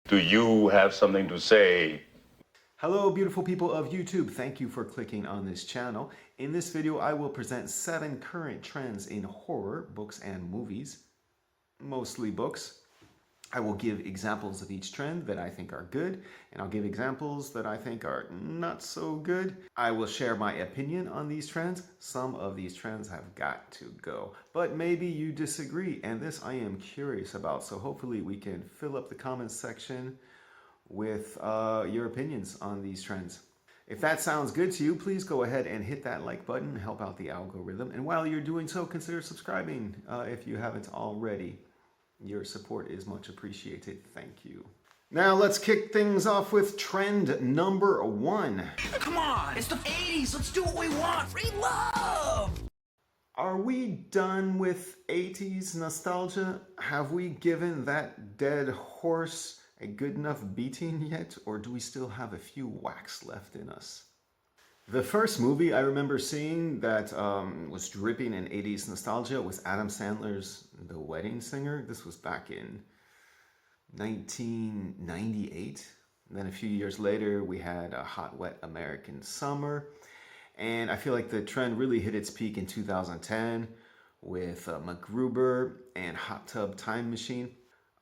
Do you have something to say? Hello, beautiful people of YouTube. Thank you for clicking on this channel. In this video, I will present 7 current trends in horror, books, and movies. Mostly books. I will give examples of each trend that I think are good, and I'll give examples that I think are not so good. I will share my opinion on these trends. Some of these trends have got to go, but maybe you disagree, and this I am curious about. So hopefully we can fill up the comments section with your opinions on these trends. If that sounds good to you, please go ahead and hit that like button, help out the algorithm. And while you're doing so, consider subscribing if you haven't already. Your support is much appreciated. Thank you. Now let's kick things off with trend number 1. Come on, it's the 80s. Let's do what we want. Free love. Are we done with 80s nostalgia? Have we given that dead horse a good enough beating yet, or do we still have a few whacks left in us? The first movie I remember seeing that was dripping in 80s nostalgia was Adam Sandler's The Wedding Singer. This was back in 1998. And then a few years later, we had a Hot, Wet American Summer. And I feel like the trend really hit its peak in 2010 with MacGruber and Hot Tub Time Machine.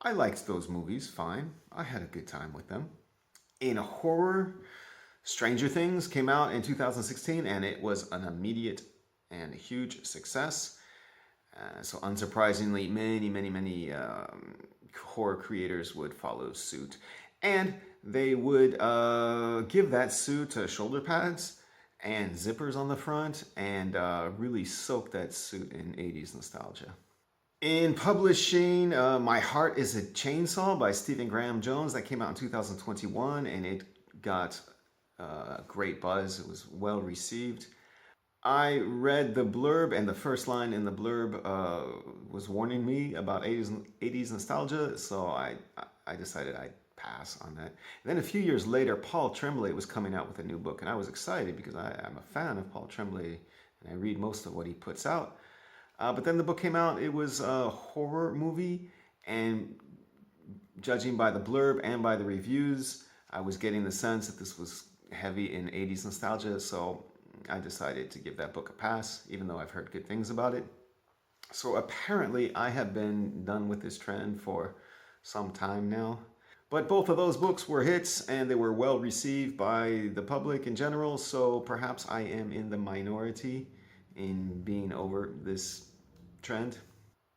I liked those movies fine. I had a good time with them. In horror, Stranger Things came out in 2016 and it was an immediate and huge success. So unsurprisingly, many horror creators would follow suit. And they would give that suit shoulder pads and zippers on the front and really soak that suit in 80s nostalgia. In publishing, My Heart is a Chainsaw by Stephen Graham Jones, that came out in 2021 and it got great buzz. It was well received. I read the blurb, and the first line in the blurb was warning me about 80s nostalgia, so I decided I'd pass on that. And then a few years later, Paul Tremblay was coming out with a new book, and I was excited because I'm a fan of Paul Tremblay, and I read most of what he puts out. But then the book came out. It was a horror movie, and judging by the blurb and by the reviews, I was getting the sense that this was heavy in 80s nostalgia, so I decided to give that book a pass, even though I've heard good things about it. So apparently I have been done with this trend for some time now. But both of those books were hits and they were well received by the public in general, so perhaps I am in the minority in being over this trend.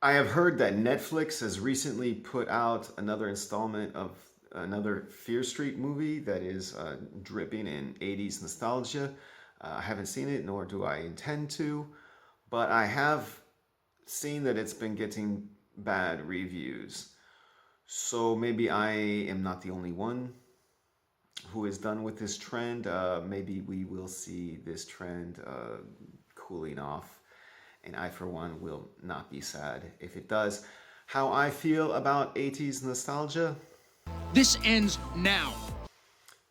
I have heard that Netflix has recently put out another installment of another Fear Street movie that is dripping in 80s nostalgia. I haven't seen it, nor do I intend to, but I have seen that it's been getting bad reviews. So maybe I am not the only one who is done with this trend. Maybe we will see this trend cooling off, and I, for one, will not be sad if it does. How I feel about 80s nostalgia? This ends now.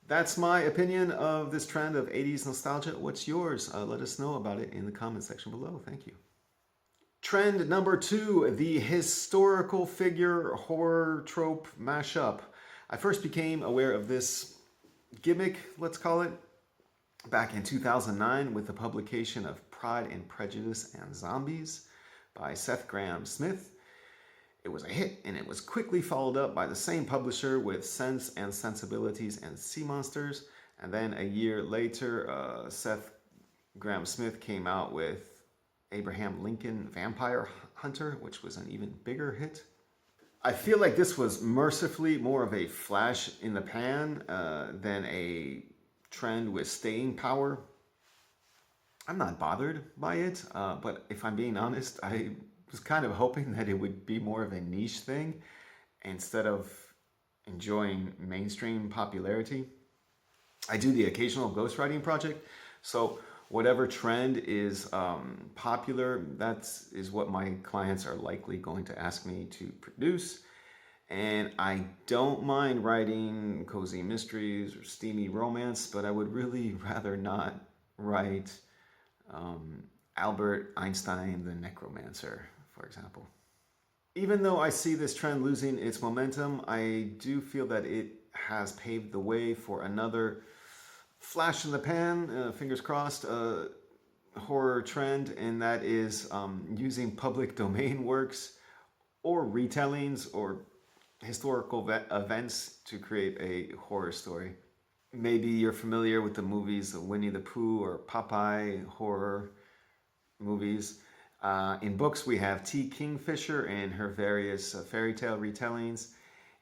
That's my opinion of this trend of 80s nostalgia. What's yours? Let us know about it in the comment section below. Thank you. Trend number 2, the historical figure horror trope mashup. I first became aware of this gimmick, let's call it, back in 2009 with the publication of Pride and Prejudice and Zombies by Seth Grahame-Smith. It was a hit, and it was quickly followed up by the same publisher with Sense and Sensibilities and Sea Monsters. And then a year later, Seth Grahame-Smith came out with Abraham Lincoln Vampire Hunter, which was an even bigger hit. I feel like this was mercifully more of a flash in the pan than a trend with staying power. I'm not bothered by it, but if I'm being honest, I was kind of hoping that it would be more of a niche thing instead of enjoying mainstream popularity. I do the occasional ghostwriting project, so whatever trend is popular, that is what my clients are likely going to ask me to produce. And I don't mind writing cozy mysteries or steamy romance, but I would really rather not write Albert Einstein the Necromancer, for example. Even though I see this trend losing its momentum, I do feel that it has paved the way for another flash in the pan, fingers crossed, horror trend, and that is using public domain works or retellings or historical events to create a horror story. Maybe you're familiar with the movies Winnie the Pooh or Popeye horror movies. In books, we have T. Kingfisher and her various fairy tale retellings,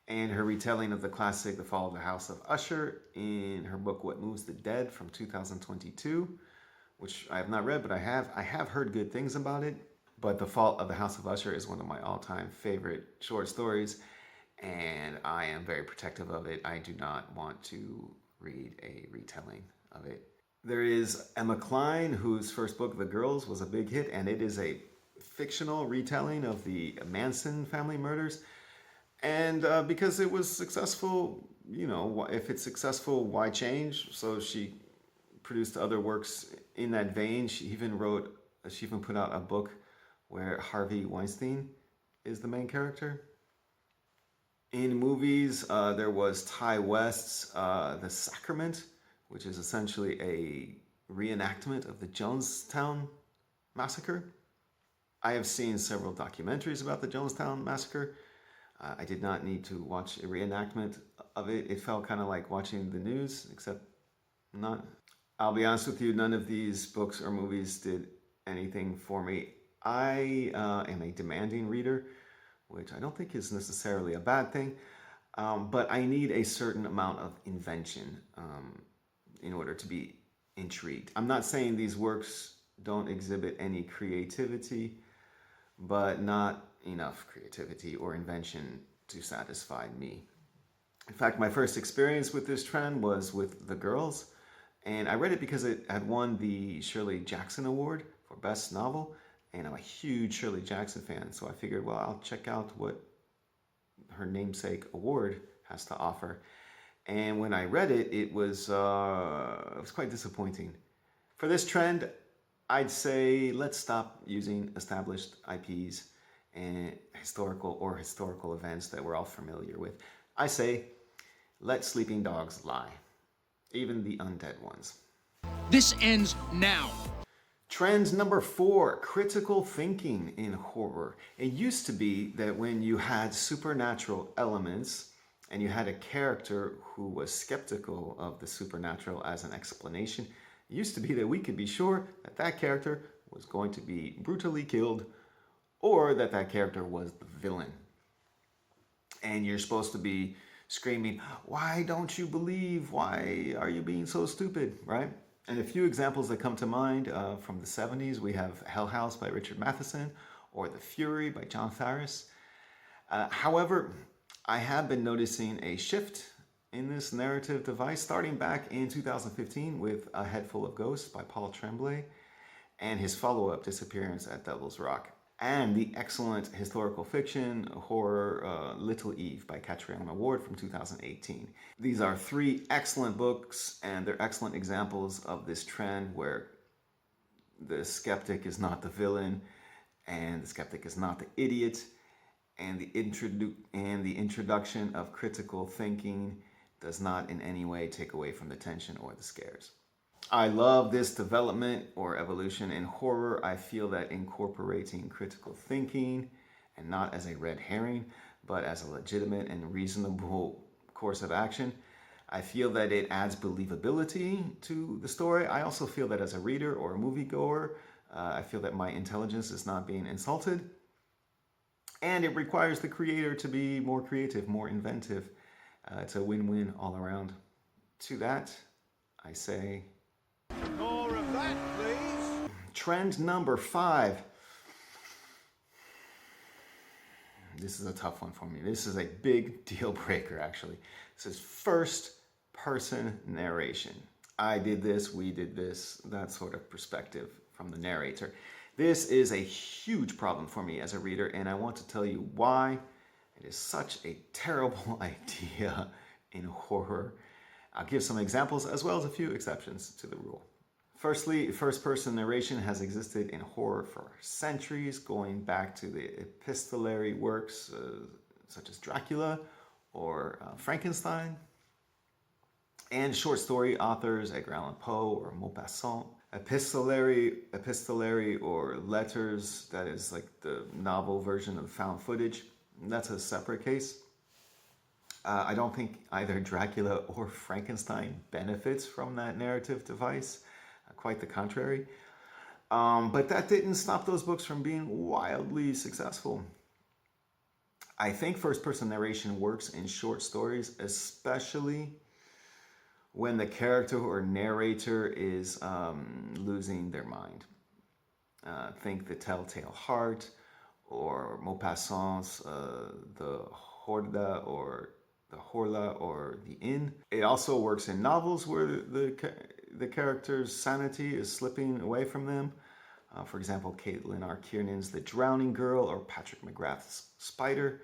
and her retelling of the classic The Fall of the House of Usher in her book What Moves the Dead from 2022, which I have not read, but I have heard good things about it. But The Fall of the House of Usher is one of my all-time favorite short stories, and I am very protective of it. I do not want to read a retelling of it. There is Emma Cline, whose first book, The Girls, was a big hit, and it is a fictional retelling of the Manson family murders. And because it was successful, you know, if it's successful, why change? So she produced other works in that vein. She even put out a book where Harvey Weinstein is the main character. In movies, there was Ty West's The Sacrament, which is essentially a reenactment of the Jonestown Massacre. I have seen several documentaries about the Jonestown Massacre. I did not need to watch a reenactment of it. It felt kind of like watching the news, except not. I'll be honest with you, none of these books or movies did anything for me. I am a demanding reader, which I don't think is necessarily a bad thing, but I need a certain amount of invention in order to be intrigued. I'm not saying these works don't exhibit any creativity, but not enough creativity or invention to satisfy me. In fact, my first experience with this trend was with The Girls, and I read it because it had won the Shirley Jackson Award for Best Novel, and I'm a huge Shirley Jackson fan, so I figured, well, I'll check out what her namesake award has to offer. And when I read it, it was quite disappointing. For this trend, I'd say let's stop using established IPs and historical events that we're all familiar with. I say, let sleeping dogs lie, even the undead ones. This ends now. Trend number 4, critical thinking in horror. It used to be that when you had supernatural elements and you had a character who was skeptical of the supernatural as an explanation, it used to be that we could be sure that that character was going to be brutally killed or that that character was the villain. And you're supposed to be screaming, why don't you believe? Why are you being so stupid, right? And a few examples that come to mind from the 70s, we have Hell House by Richard Matheson or The Fury by John Farris. However, I have been noticing a shift in this narrative device starting back in 2015 with A Head Full of Ghosts by Paul Tremblay and his follow-up Disappearance at Devil's Rock, and the excellent historical fiction horror Little Eve by Catriona Ward from 2018. These are 3 excellent books, and they're excellent examples of this trend where the skeptic is not the villain and the skeptic is not the idiot, and the introduction of critical thinking does not in any way take away from the tension or the scares. I love this development or evolution in horror. I feel that incorporating critical thinking, and not as a red herring, but as a legitimate and reasonable course of action, I feel that it adds believability to the story. I also feel that as a reader or a moviegoer, I feel that my intelligence is not being insulted. And it requires the creator to be more creative, more inventive. It's a win-win all around. To that, I say... More of that, please. Trend number 5. This is a tough one for me. This is a big deal breaker, actually. This is first-person narration. I did this, we did this, that sort of perspective from the narrator. This is a huge problem for me as a reader, and I want to tell you why it is such a terrible idea in horror. I'll give some examples as well as a few exceptions to the rule. Firstly, first-person narration has existed in horror for centuries, going back to the epistolary works such as Dracula or Frankenstein, and short story authors Edgar Allan Poe or Maupassant. Epistolary or letters, that is like the novel version of found footage, that's a separate case. I don't think either Dracula or Frankenstein benefits from that narrative device. Quite the contrary. But that didn't stop those books from being wildly successful. I think first-person narration works in short stories, especially when the character or narrator is losing their mind. Think The Telltale Heart or Maupassant's The Horda or The Horla or The Inn. It also works in novels where the character's sanity is slipping away from them. For example, Caitlin R. Kiernan's The Drowning Girl or Patrick McGrath's Spider.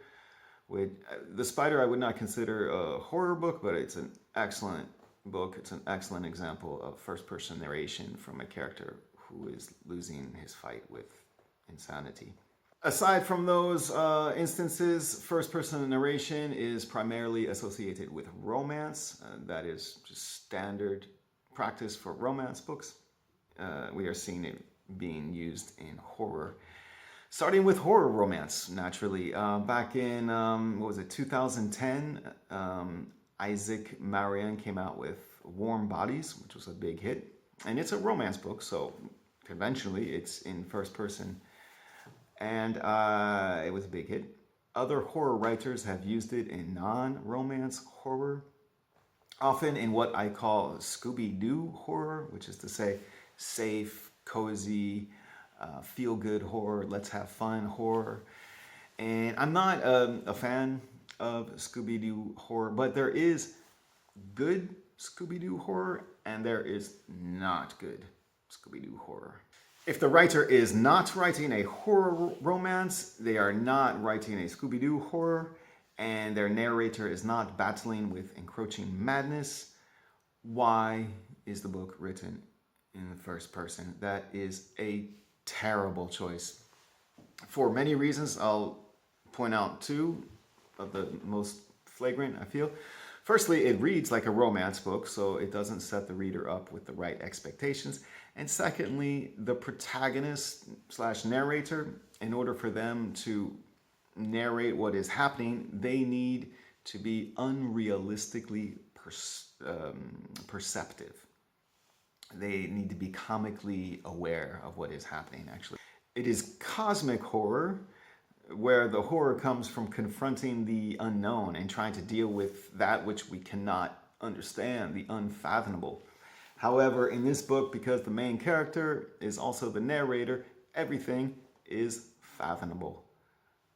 The Spider I would not consider a horror book, but it's an excellent book. It's an excellent example of first-person narration from a character who is losing his fight with insanity. Aside from those instances, first-person narration is primarily associated with romance. That is just standard practice for romance books. We are seeing it being used in horror. Starting with horror romance, naturally. Back in, 2010, Isaac Marion came out with Warm Bodies, which was a big hit. And it's a romance book, so conventionally it's in first person. And it was a big hit. Other horror writers have used it in non-romance horror, often in what I call Scooby-Doo horror, which is to say safe, cozy, feel-good horror, let's have fun horror. And I'm not a fan of Scooby-Doo horror, but there is good Scooby-Doo horror and there is not good Scooby-Doo horror. If the writer is not writing a horror romance, they are not writing a Scooby-Doo horror, and their narrator is not battling with encroaching madness, why is the book written in the first person? That is a terrible choice. For many reasons, I'll point out two of the most flagrant, I feel. Firstly, it reads like a romance book, so it doesn't set the reader up with the right expectations. And secondly, the protagonist / narrator, in order for them to narrate what is happening, they need to be unrealistically perceptive. They need to be comically aware of what is happening, actually. It is cosmic horror, where the horror comes from confronting the unknown and trying to deal with that which we cannot understand, the unfathomable. However, in this book, because the main character is also the narrator, everything is fathomable.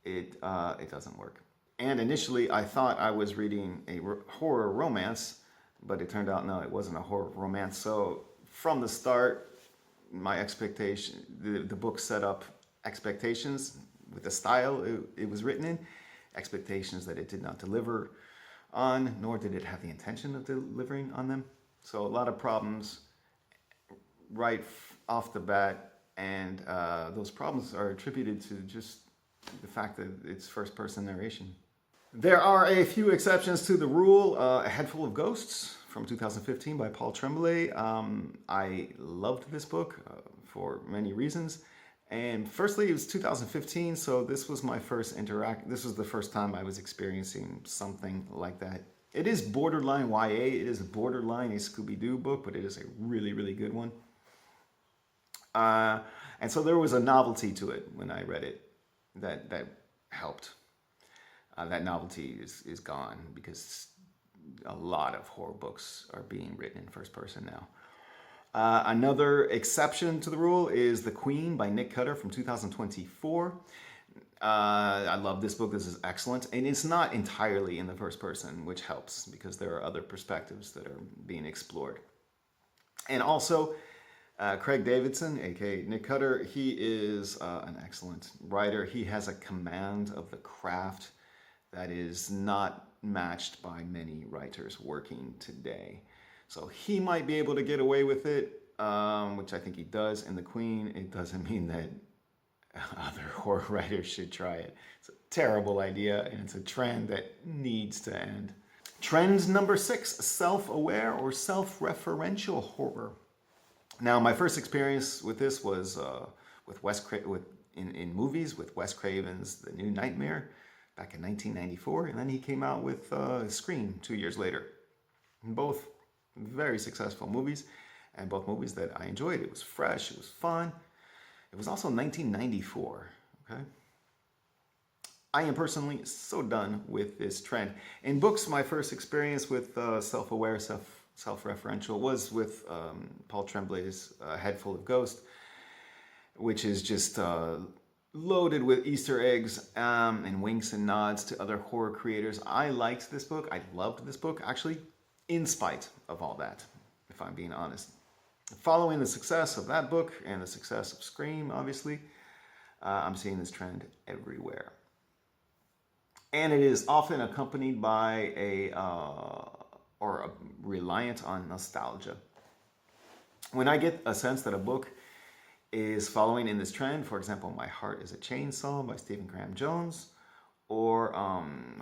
It doesn't work. And initially, I thought I was reading a horror romance, but it turned out, no, it wasn't a horror romance. So from the start, my expectation, the book set up expectations with the style it was written in, expectations that it did not deliver on, nor did it have the intention of delivering on them. So a lot of problems right off the bat, and those problems are attributed to just the fact that it's first-person narration. There are a few exceptions to the rule. A Head Full of Ghosts from 2015 by Paul Tremblay. I loved this book for many reasons. And firstly, it was 2015, so this was my first this was the first time I was experiencing something like that. It is borderline YA, it is borderline a Scooby-Doo book, but it is a really, really good one. And so there was a novelty to it when I read it that helped. That novelty is gone because a lot of horror books are being written in first person now. Another exception to the rule is The Queen by Nick Cutter from 2024. I love this book. This is excellent. And it's not entirely in the first person, which helps because there are other perspectives that are being explored. And also, Craig Davidson, aka Nick Cutter, he is an excellent writer. He has a command of the craft that is not matched by many writers working today. So he might be able to get away with it. which I think he does in The Queen, it doesn't mean that other horror writers should try it. It's a terrible idea, and it's a trend that needs to end. Trend number 6, self-aware or self-referential horror. Now, my first experience with this was in movies with Wes Craven's The New Nightmare back in 1994, and then he came out with Scream 2 years later. Both very successful movies, and both movies that I enjoyed. It was fresh, it was fun. It was also 1994, okay? I am personally so done with this trend. In books, my first experience with self-aware, self-referential was with Paul Tremblay's Head Full of Ghosts, which is just loaded with Easter eggs and winks and nods to other horror creators. I liked this book. I loved this book, actually, in spite of all that, if I'm being honest. Following the success of that book and the success of Scream, obviously, I'm seeing this trend everywhere. And it is often accompanied by reliant on nostalgia. When I get a sense that a book is following in this trend, for example, My Heart is a Chainsaw by Stephen Graham Jones, or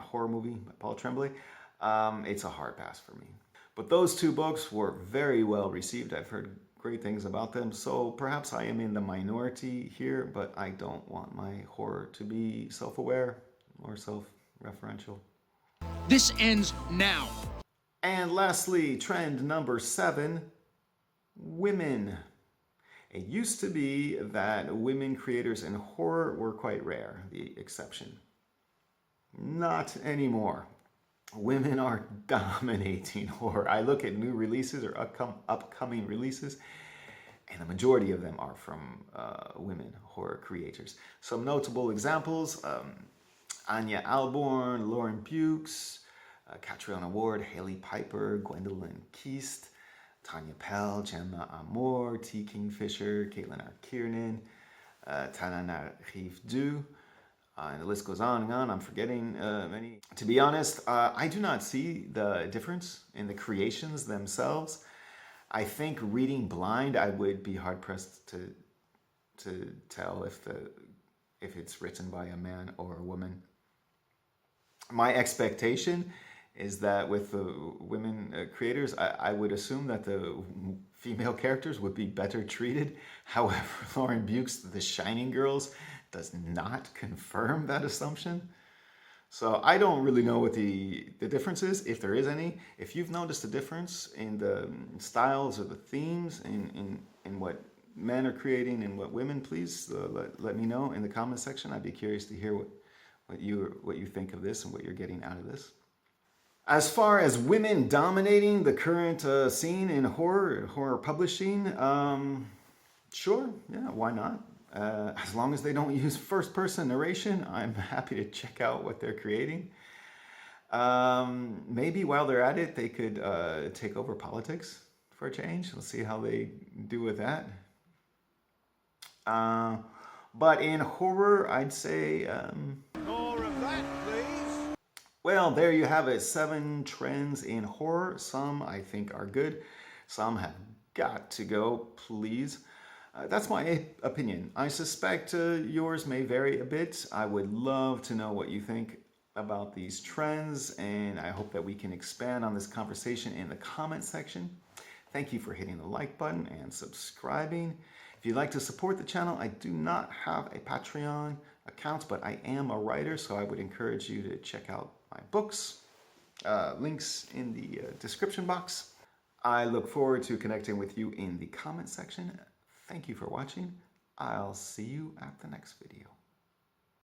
horror movie by Paul Tremblay, it's a hard pass for me. But those two books were very well received. I've heard great things about them, so perhaps I am in the minority here, but I don't want my horror to be self-aware or self-referential. This ends now. And lastly, trend number 7, women. It used to be that women creators in horror were quite rare, the exception. Not anymore. Women are dominating horror. I look at new releases or upcoming releases, and the majority of them are from women horror creators. Some notable examples, Anya Alborn, Lauren Bukes, Catriona Ward, Haley Piper, Gwendolyn Keast, Tanya Pell, Gemma Amor, T. Kingfisher, Caitlin R. Kiernan, Tanana Rive-Du, and the list goes on and on. I'm forgetting many. To be honest, I do not see the difference in the creations themselves. I think reading blind, I would be hard-pressed to tell if it's written by a man or a woman. My expectation is that with the women creators, I would assume that the female characters would be better treated. However, Lauren Bukes' The Shining Girls does not confirm that assumption. So I don't really know what the difference is, if there is any. If you've noticed a difference in the styles or the themes in what men are creating and what women, please let me know in the comment section. I'd be curious to hear what you think of this and what you're getting out of this. As far as women dominating the current scene in horror publishing, sure, yeah, why not? As long as they don't use first-person narration, I'm happy to check out what they're creating. Maybe while they're at it, they could take over politics for a change. Let's see how they do with that. But in horror, I'd say... More of that, please. Well, there you have it. 7 trends in horror. Some I think are good. Some have got to go, please. That's my opinion. I suspect yours may vary a bit. I would love to know what you think about these trends, and I hope that we can expand on this conversation in the comment section. Thank you for hitting the like button and subscribing. If you'd like to support the channel, I do not have a Patreon account, but I am a writer, so I would encourage you to check out my books. Links in the description box. I look forward to connecting with you in the comment section. Thank you for watching. I'll see you at the next video.